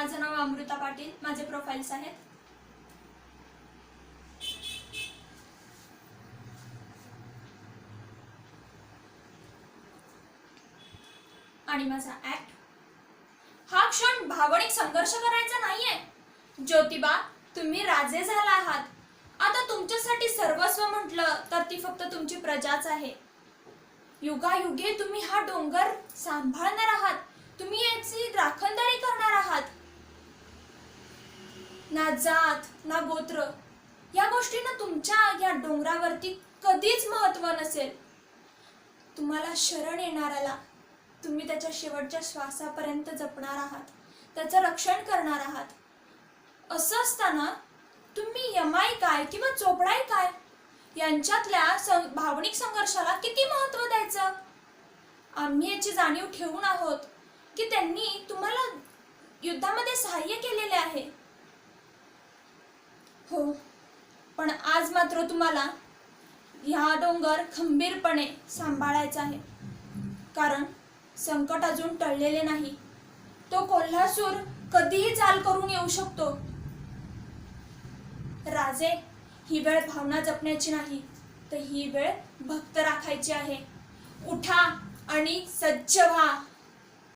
माझं नाव अमृता पाटील, माझे प्रोफाइल्स आहेत. आणि माझा ऍक्ट. हा क्षण भावनिक संघर्ष करायचा नाहीये. ज्योतिबा, तुम्ही राजे झाला आहात. आता तुमच्यासाठी सर्वस्व म्हटलं तर ती फक्त तुमची प्रजाच आहे. युगायुगे तुम्ही हा डोंगर सांभाळणार आहात. तुम्ही याची राखणदारी करणार आहात. ना जात ना गोत्र या गोष्टींना तुमच्या या डोंगरावरती कधीच महत्व नसेल. तुम्हाला शरण येणाऱ्याला तुम्ही त्याच्या शेवटच्या श्वासापर्यंत जपणार आहात, त्याचं रक्षण करणार आहात. असं असताना तुम्ही यमाई काय किंवा चोपडाई काय यांच्यातल्या भावनिक संघर्षाला किती महत्व द्यायचं? आम्ही याची जाणीव ठेवून आहोत की त्यांनी तुम्हाला युद्धामध्ये सहाय्य केलेले आहे. हो, पण आज मात्र तुम्हाला हा डोंगर खंबीरपणे सांभाळायचा आहे. कारण संकट अजून टळलेले नाही. तो कोल्हासूर कधीही चाल करून येऊ शकतो. राजे, ही वेळ भावना जपण्याची नाही, तर ही वेळ भक्त राखायची आहे. उठा आणि सज्ज व्हा.